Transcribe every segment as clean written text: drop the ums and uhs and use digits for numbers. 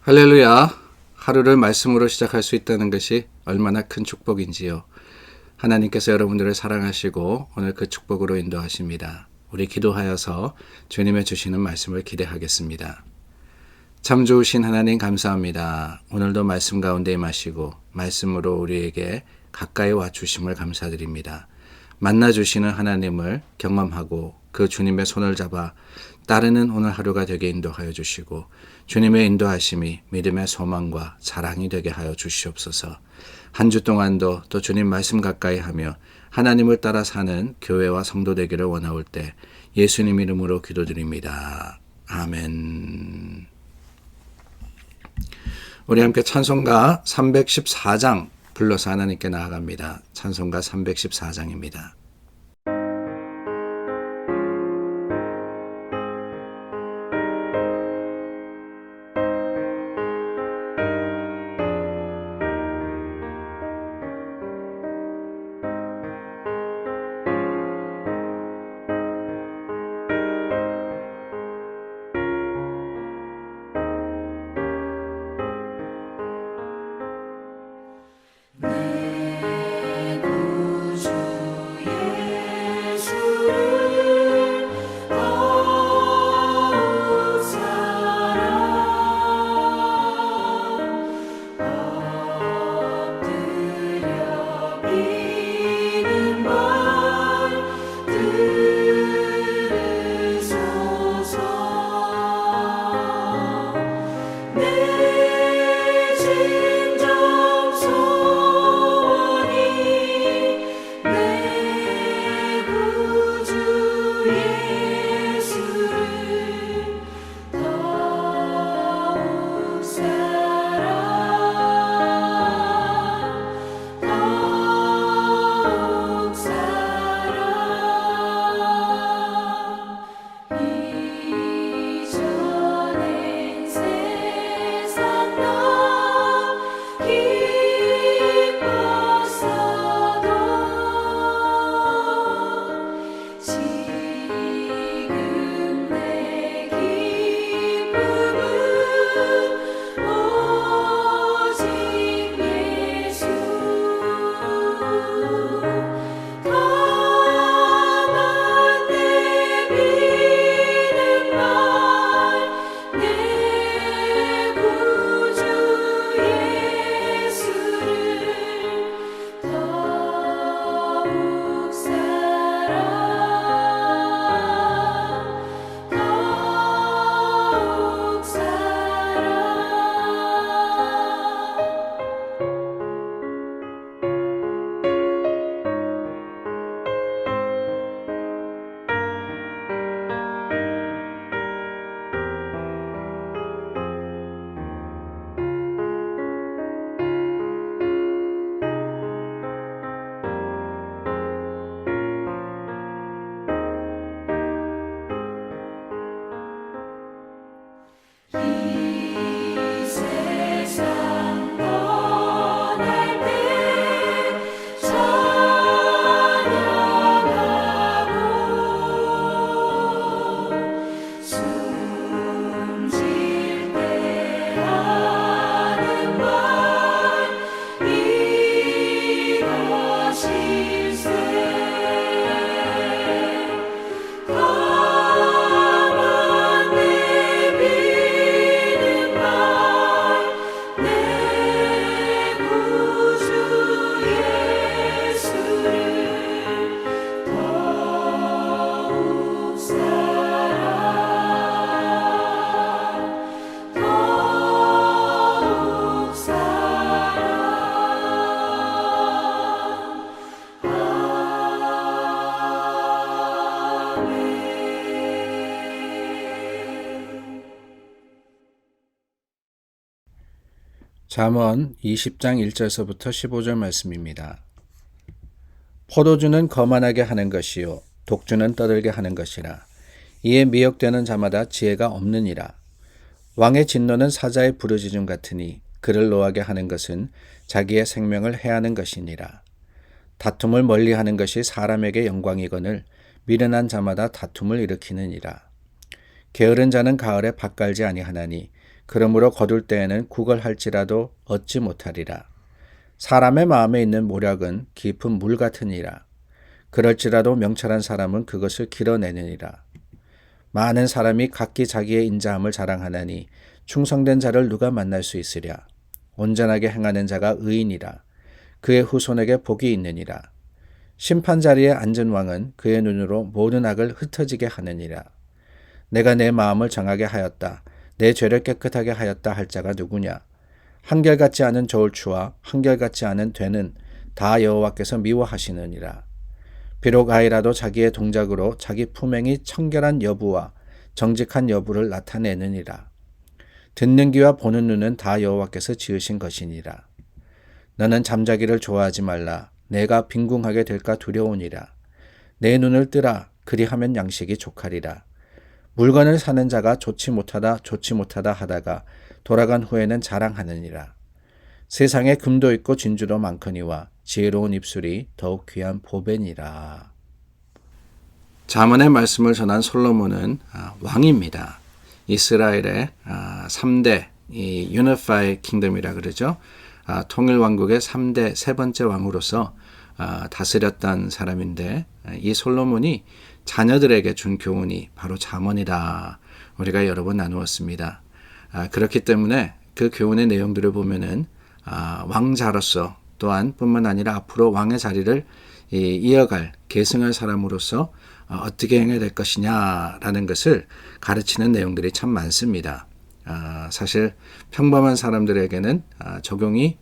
할렐루야. 하루를 말씀으로 시작할 수 있다는 것이 얼마나 큰 축복인지요. 하나님께서 여러분들을 사랑하시고 오늘 그 축복으로 인도하십니다. 우리 기도하여서 주님의 주시는 말씀을 기대하겠습니다. 참 좋으신 하나님 감사합니다. 오늘도 말씀 가운데 임하시고 말씀으로 우리에게 가까이 와 주심을 감사드립니다. 만나 주시는 하나님을 경험하고 그 주님의 손을 잡아 따르는 오늘 하루가 되게 인도하여 주시고 주님의 인도하심이 믿음의 소망과 자랑이 되게 하여 주시옵소서. 한 주 동안도 또 주님 말씀 가까이 하며 하나님을 따라 사는 교회와 성도 되기를 원하올 때 예수님 이름으로 기도드립니다. 아멘. 우리 함께 찬송가 314장 불러서 하나님께 나아갑니다. 찬송가 314장입니다. 잠언 20장 1절서부터 15절 말씀입니다. 포도주는 거만하게 하는 것이요 독주는 떠들게 하는 것이라. 이에 미혹되는 자마다 지혜가 없느니라. 왕의 진노는 사자의 부르짖음 같으니 그를 노하게 하는 것은 자기의 생명을 해하는 것이니라. 다툼을 멀리하는 것이 사람에게 영광이거늘 미련한 자마다 다툼을 일으키느니라. 게으른 자는 가을에 밭 갈지 아니하나니 그러므로 거둘 때에는 구걸할지라도 얻지 못하리라. 사람의 마음에 있는 모략은 깊은 물 같으니라. 그럴지라도 명철한 사람은 그것을 길어내느니라. 많은 사람이 각기 자기의 인자함을 자랑하나니 충성된 자를 누가 만날 수 있으랴. 온전하게 행하는 자가 의인이라. 그의 후손에게 복이 있느니라. 심판 자리에 앉은 왕은 그의 눈으로 모든 악을 흩어지게 하느니라. 내가 내 마음을 정하게 하였다. 내 죄를 깨끗하게 하였다 할 자가 누구냐. 한결같지 않은 저울추와 한결같지 않은 되는 다 여호와께서 미워하시느니라. 비록 아이라도 자기의 동작으로 자기 품행이 청결한 여부와 정직한 여부를 나타내느니라. 듣는 귀와 보는 눈은 다 여호와께서 지으신 것이니라. 너는 잠자기를 좋아하지 말라. 내가 빈궁하게 될까 두려우니라. 내 눈을 뜨라. 그리하면 양식이 족하리라. 물건을 사는 자가 좋지 못하다 하다가 돌아간 후에는 자랑하느니라. 세상에 금도 있고 진주도 많거니와 지혜로운 입술이 더욱 귀한 보배니라. 잠언의 말씀을 전한 솔로몬은 왕입니다. 이스라엘의 3대 유니파이 킹덤이라 그러죠. 통일 왕국의 3대 세 번째 왕으로서 다스렸던 사람인데 이 솔로몬이 자녀들에게 준 교훈이 바로 잠언이다. 우리가 여러 번 나누었습니다. 그렇기 때문에 그 교훈의 내용들을 보면은 왕자로서 또한 뿐만 아니라 앞으로 왕의 자리를 이어갈 계승할 사람으로서 어떻게 행해야 될 것이냐라는 것을 가르치는 내용들이 참 많습니다. 사실 평범한 사람들에게는 적용이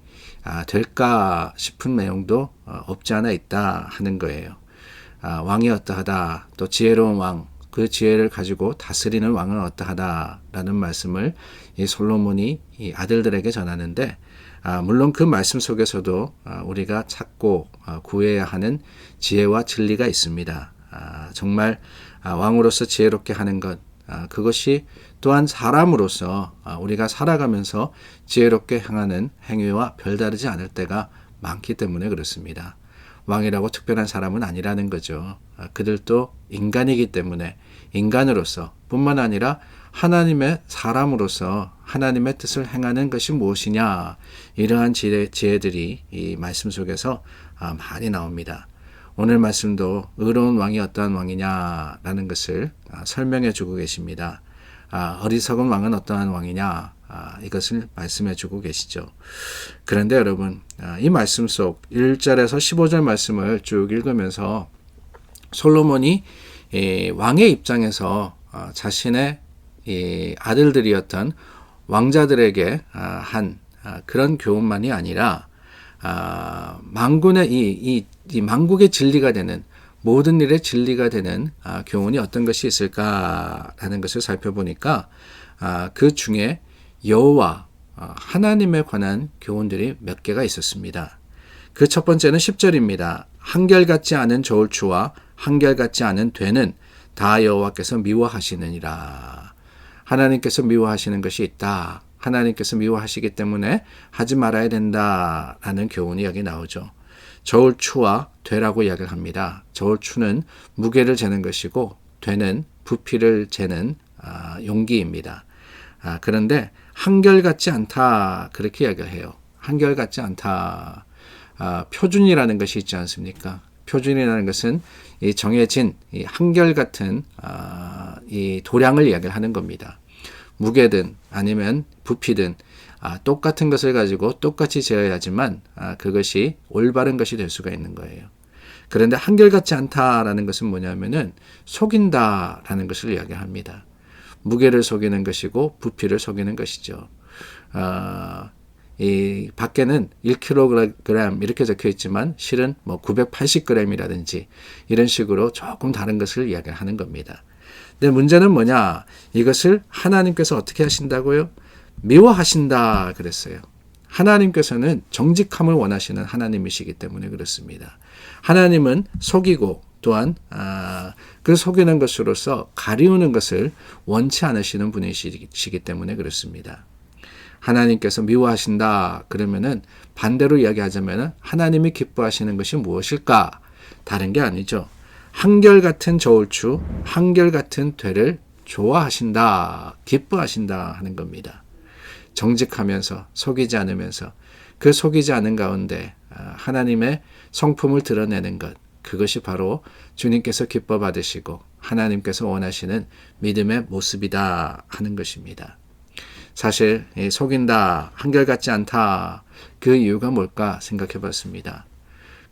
될까 싶은 내용도 없지 않아 있다 하는 거예요. 왕이 어떠하다, 또 지혜로운 왕, 그 지혜를 가지고 다스리는 왕은 어떠하다라는 말씀을 이 솔로몬이 이 아들들에게 전하는데, 물론 그 말씀 속에서도 우리가 찾고 구해야 하는 지혜와 진리가 있습니다. 정말 왕으로서 지혜롭게 하는 것, 그것이 또한 사람으로서 우리가 살아가면서 지혜롭게 행하는 행위와 별다르지 않을 때가 많기 때문에 그렇습니다. 왕이라고 특별한 사람은 아니라는 거죠. 그들도 인간이기 때문에 인간으로서 뿐만 아니라 하나님의 사람으로서 하나님의 뜻을 행하는 것이 무엇이냐, 이러한 지혜들이 이 말씀 속에서 많이 나옵니다. 오늘 말씀도 의로운 왕이 어떠한 왕이냐라는 것을 설명해 주고 계십니다. 어리석은 왕은 어떠한 왕이냐, 이것을 말씀해 주고 계시죠. 그런데 여러분, 이 말씀 속 1절에서 15절 말씀을 쭉 읽으면서 솔로몬이 왕의 입장에서 자신의 아들들이었던 왕자들에게 한 그런 교훈만이 아니라 만군의 이 만국의 진리가 되는, 모든 일의 진리가 되는 교훈이 어떤 것이 있을까라는 것을 살펴보니까 그 중에 여호와 하나님에 관한 교훈들이 몇 개가 있었습니다. 그 첫 번째는 10절입니다. 한결같지 않은 저울추와 한결같지 않은 되는 다 여호와께서 미워하시느니라. 하나님께서 미워하시는 것이 있다. 하나님께서 미워하시기 때문에 하지 말아야 된다라는 교훈이 여기 나오죠. 저울추와 되라고 이야기를 합니다. 저울추는 무게를 재는 것이고 되는 부피를 재는 용기입니다. 그런데 한결같지 않다, 그렇게 이야기를 해요. 한결같지 않다. 표준이라는 것이 있지 않습니까? 표준이라는 것은 이 정해진 이 한결같은 이 도량을 이야기를 하는 겁니다. 무게든 아니면 부피든 똑같은 것을 가지고 똑같이 재어야지만 그것이 올바른 것이 될 수가 있는 거예요. 그런데 한결같지 않다라는 것은 뭐냐면은 속인다라는 것을 이야기합니다. 무게를 속이는 것이고 부피를 속이는 것이죠. 이 밖에는 1kg 이렇게 적혀 있지만 실은 뭐 980g이라든지 이런 식으로 조금 다른 것을 이야기하는 겁니다. 근데 문제는 뭐냐? 이것을 하나님께서 어떻게 하신다고요? 미워하신다 그랬어요. 하나님께서는 정직함을 원하시는 하나님이시기 때문에 그렇습니다. 하나님은 속이고 또한 그 속이는 것으로서 가리우는 것을 원치 않으시는 분이시기 때문에 그렇습니다. 하나님께서 미워하신다 그러면은 반대로 이야기하자면 하나님이 기뻐하시는 것이 무엇일까? 다른 게 아니죠. 한결같은 저울추, 한결같은 되를 좋아하신다, 기뻐하신다 하는 겁니다. 정직하면서 속이지 않으면서 그 속이지 않은 가운데 하나님의 성품을 드러내는 것, 그것이 바로 주님께서 기뻐 받으시고 하나님께서 원하시는 믿음의 모습이다 하는 것입니다. 사실 속인다, 한결같지 않다, 그 이유가 뭘까 생각해 봤습니다.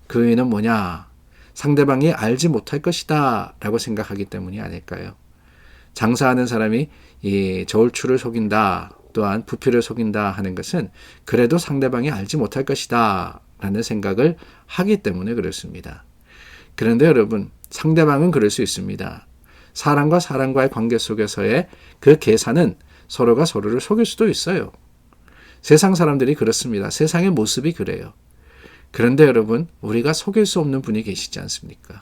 그 이유는 뭐냐? 상대방이 알지 못할 것이다 라고 생각하기 때문이 아닐까요? 장사하는 사람이 이 저울추를 속인다, 또한 부피를 속인다 하는 것은 그래도 상대방이 알지 못할 것이다 라는 생각을 하기 때문에 그렇습니다. 그런데 여러분, 상대방은 그럴 수 있습니다. 사람과 사람과의 관계 속에서의 그 계산은 서로가 서로를 속일 수도 있어요. 세상 사람들이 그렇습니다. 세상의 모습이 그래요. 그런데 여러분, 우리가 속일 수 없는 분이 계시지 않습니까?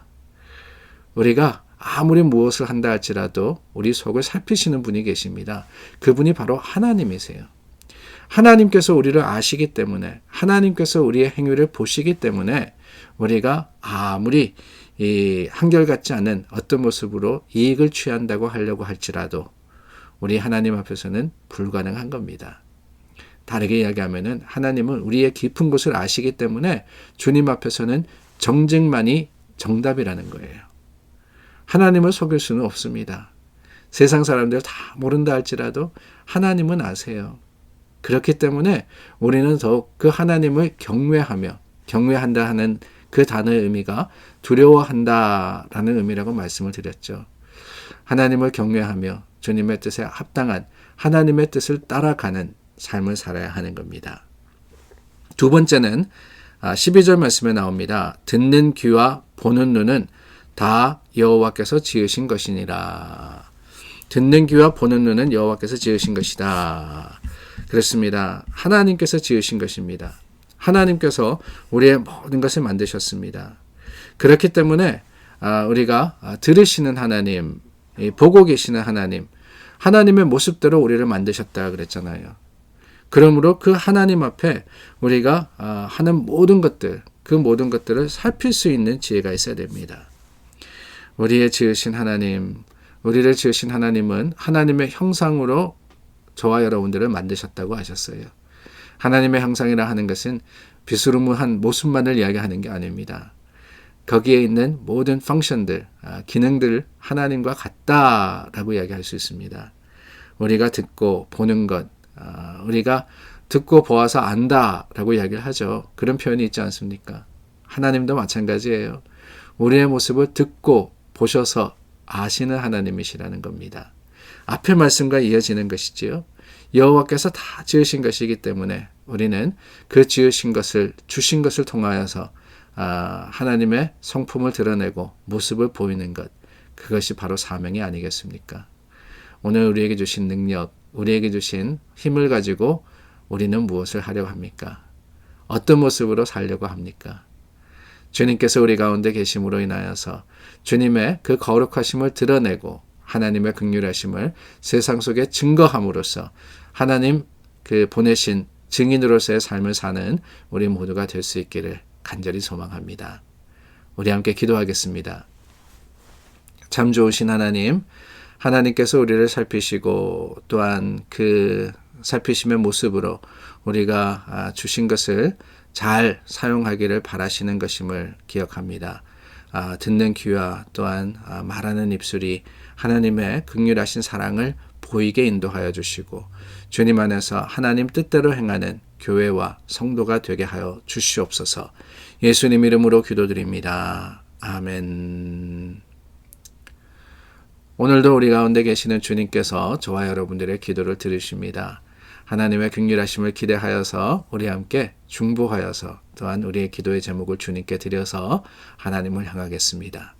우리가 아무리 무엇을 한다 할지라도 우리 속을 살피시는 분이 계십니다. 그분이 바로 하나님이세요. 하나님께서 우리를 아시기 때문에, 하나님께서 우리의 행위를 보시기 때문에 우리가 아무리 한결같지 않은 어떤 모습으로 이익을 취한다고 하려고 할지라도 우리 하나님 앞에서는 불가능한 겁니다. 다르게 이야기하면 하나님은 우리의 깊은 곳을 아시기 때문에 주님 앞에서는 정직만이 정답이라는 거예요. 하나님을 속일 수는 없습니다. 세상 사람들 다 모른다 할지라도 하나님은 아세요. 그렇기 때문에 우리는 더욱 그 하나님을 경외한다 하는 그 단어의 의미가 두려워한다라는 의미라고 말씀을 드렸죠. 하나님을 경외하며 주님의 뜻에 합당한 하나님의 뜻을 따라가는 삶을 살아야 하는 겁니다. 두 번째는 12절 말씀에 나옵니다. 듣는 귀와 보는 눈은 다 여호와께서 지으신 것이니라. 듣는 귀와 보는 눈은 여호와께서 지으신 것이다. 그렇습니다. 하나님께서 지으신 것입니다. 하나님께서 우리의 모든 것을 만드셨습니다. 그렇기 때문에 우리가 들으시는 하나님, 보고 계시는 하나님, 하나님의 모습대로 우리를 만드셨다 그랬잖아요. 그러므로 그 하나님 앞에 우리가 하는 모든 것들, 그 모든 것들을 살필 수 있는 지혜가 있어야 됩니다. 우리의 지으신 하나님, 우리를 지으신 하나님은 하나님의 형상으로 저와 여러분들을 만드셨다고 하셨어요. 하나님의 형상이라 하는 것은 비스무리한 모습만을 이야기하는 게 아닙니다. 거기에 있는 모든 펑션들, 기능들 하나님과 같다라고 이야기할 수 있습니다. 우리가 듣고 보는 것, 우리가 듣고 보아서 안다라고 이야기를 하죠. 그런 표현이 있지 않습니까? 하나님도 마찬가지예요. 우리의 모습을 듣고 보셔서 아시는 하나님이시라는 겁니다. 앞의 말씀과 이어지는 것이지요. 여호와께서 다 지으신 것이기 때문에 우리는 그 지으신 것을, 주신 것을 통하여서 하나님의 성품을 드러내고 모습을 보이는 것, 그것이 바로 사명이 아니겠습니까? 오늘 우리에게 주신 능력, 우리에게 주신 힘을 가지고 우리는 무엇을 하려고 합니까? 어떤 모습으로 살려고 합니까? 주님께서 우리 가운데 계심으로 인하여서 주님의 그 거룩하심을 드러내고 하나님의 긍휼하심을 세상 속에 증거함으로써 하나님 그 보내신 증인으로서의 삶을 사는 우리 모두가 될 수 있기를 간절히 소망합니다. 우리 함께 기도하겠습니다. 참 좋으신 하나님, 하나님께서 우리를 살피시고 또한 그 살피심의 모습으로 우리가 주신 것을 잘 사용하기를 바라시는 것임을 기억합니다. 듣는 귀와 또한 말하는 입술이 하나님의 긍휼하신 사랑을 보이게 인도하여 주시고 주님 안에서 하나님 뜻대로 행하는 교회와 성도가 되게 하여 주시옵소서. 예수님 이름으로 기도드립니다. 아멘. 오늘도 우리 가운데 계시는 주님께서 저와 여러분들의 기도를 들으십니다. 하나님의 긍휼하심을 기대하여서 우리 함께 중보하여서 또한 우리의 기도의 제목을 주님께 드려서 하나님을 향하겠습니다.